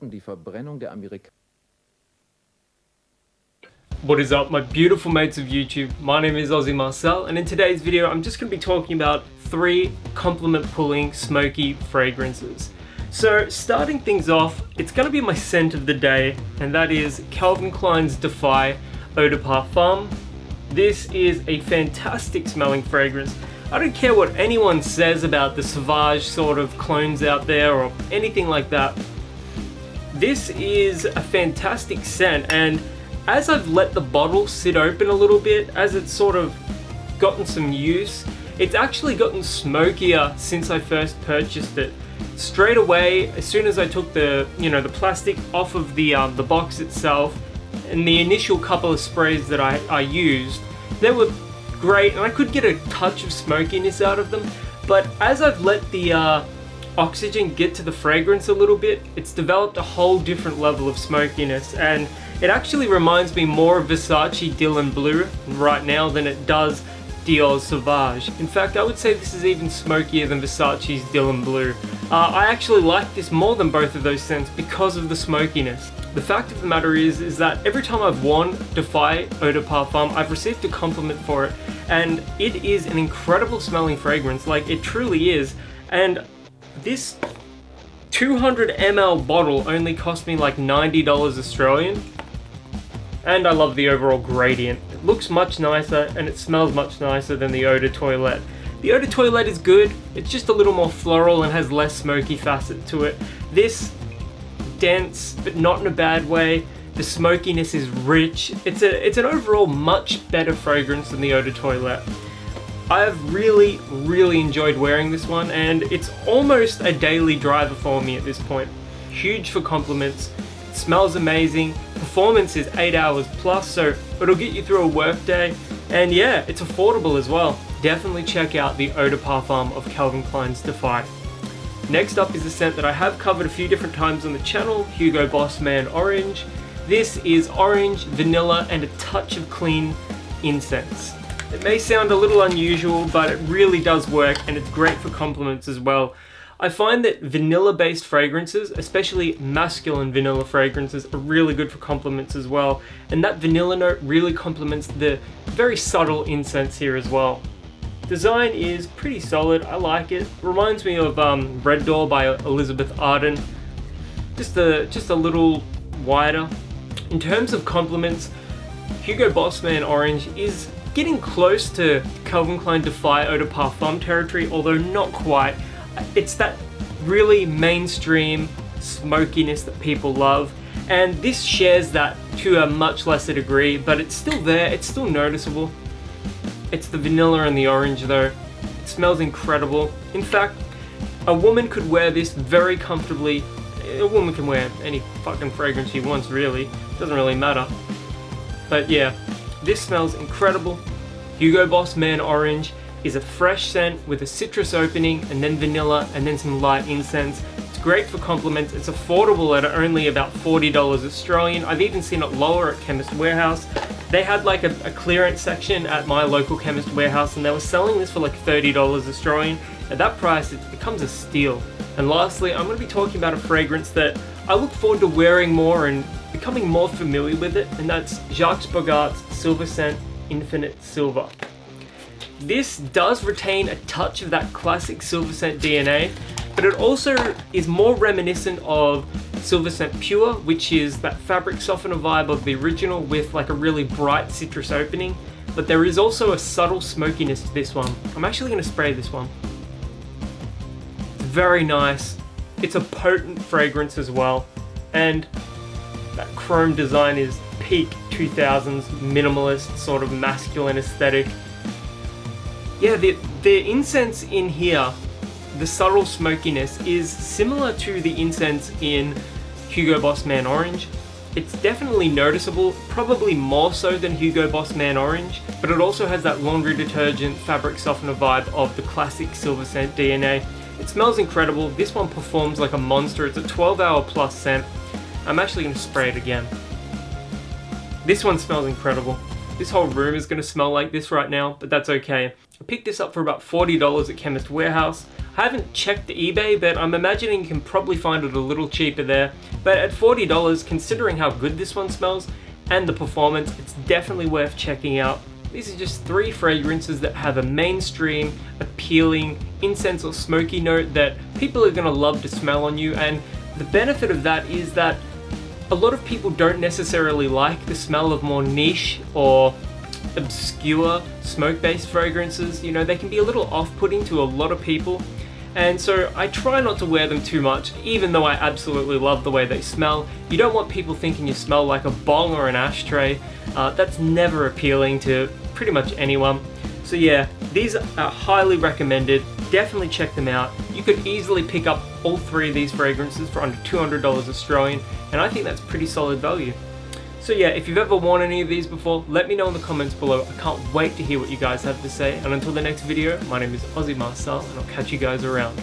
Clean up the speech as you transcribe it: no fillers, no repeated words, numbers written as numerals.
die Verbrennung der Amerikaner. What is up, my beautiful mates of YouTube? My name is Aussie Marcel, and in today's video I'm just going to be talking about 3 compliment pulling smoky fragrances. So starting things off, it's going to be my scent of the day, and that is Calvin Klein's Defy Eau de Parfum. This is a fantastic smelling fragrance. I don't care what anyone says about the Sauvage sort of clones out there or anything like that. This is a fantastic scent, and as I've let the bottle sit open a little bit, as it's sort of gotten some use, it's actually gotten smokier since I first purchased it. Straight away, as soon as I took the plastic off of the box itself, and the initial couple of sprays that I used, they were great, and I could get a touch of smokiness out of them. But as I've let the oxygen get to the fragrance a little bit, it's developed a whole different level of smokiness, and it actually reminds me more of Versace Dylan Blue right now than it does Dior's Sauvage. In fact, I would say this is even smokier than Versace's Dylan Blue. I actually like this more than both of those scents because of the smokiness. The fact of the matter is that every time I've worn Defy Eau de Parfum, I've received a compliment for it, and it is an incredible smelling fragrance, like it truly is. And this 200 ml bottle only cost me like $90 Australian, and I love the overall gradient. It looks much nicer and it smells much nicer than the Eau de Toilette. The Eau de Toilette is good, it's just a little more floral and has less smoky facet to it. This, dense, but not in a bad way. The smokiness is rich. It's an overall much better fragrance than the Eau de Toilette. I've really enjoyed wearing this one, and it's almost a daily driver for me at this point. Huge for compliments. It smells amazing. Performance is 8 hours plus, so it'll get you through a work day. And yeah, it's affordable as well. Definitely check out the Eau de Parfum of Calvin Klein's Defy. Next up is a scent that I have covered a few different times on the channel, Hugo Bossman Orange. This is orange, vanilla, and a touch of clean incense. It may sound a little unusual, but it really does work, and it's great for compliments as well. I find that vanilla-based fragrances, especially masculine vanilla fragrances, are really good for compliments as well, and that vanilla note really complements the very subtle incense here as well. Design is pretty solid, I like it. Reminds me of Red Door by Elizabeth Arden. Just a little wider. In terms of compliments, Hugo Bossman Orange is getting close to Calvin Klein Defy Eau de Parfum territory, although not quite. It's that really mainstream smokiness that people love, and this shares that to a much lesser degree, but it's still there, it's still noticeable. It's the vanilla and the orange though. It smells incredible. In fact, a woman could wear this very comfortably. A woman can wear any fucking fragrance she wants, really. Doesn't really matter. But yeah, this smells incredible. Hugo Bossman Orange is a fresh scent with a citrus opening, and then vanilla, and then some light incense. It's great for compliments. It's affordable at only about $40 Australian. I've even seen it lower at Chemist Warehouse. They had like a clearance section at my local Chemist Warehouse, and they were selling this for like $30 Australian. At that price, it becomes a steal. And lastly, I'm going to be talking about a fragrance that I look forward to wearing more and becoming more familiar with it, and that's Jacques Bogart's Silver Scent Infinite Silver. This does retain a touch of that classic Silver Scent DNA, but it also is more reminiscent of Silver Scent Pure, which is that fabric softener vibe of the original with like a really bright citrus opening, but there is also a subtle smokiness to this one. I'm actually going to spray this one. It's very nice. It's a potent fragrance as well, and that chrome design is peak 2000s minimalist sort of masculine aesthetic. Yeah, the incense in here, the subtle smokiness is similar to the incense in Hugo Bossman Orange. It's definitely noticeable, probably more so than Hugo Bossman Orange, but it also has that laundry detergent fabric softener vibe of the classic Silver Scent DNA. It smells incredible. This one performs like a monster. It's a 12-hour plus scent. I'm actually going to spray it again. This one smells incredible. This whole room is going to smell like this right now, but that's okay. I picked this up for about $40 at Chemist Warehouse. I haven't checked eBay, but I'm imagining you can probably find it a little cheaper there. But at $40, considering how good this one smells and the performance, it's definitely worth checking out. These are just 3 fragrances that have a mainstream, appealing, incense or smoky note that people are gonna love to smell on you. And the benefit of that is that a lot of people don't necessarily like the smell of more niche or obscure smoke-based fragrances. You know, they can be a little off-putting to a lot of people. And so I try not to wear them too much, even though I absolutely love the way they smell. You don't want people thinking you smell like a bong or an ashtray. That's never appealing to pretty much anyone. So yeah, these are highly recommended. Definitely check them out. You could easily pick up all 3 of these fragrances for under $200 Australian, and I think that's pretty solid value. So yeah, if you've ever worn any of these before, let me know in the comments below. I can't wait to hear what you guys have to say. And until the next video, my name is Aussie Marcel, and I'll catch you guys around.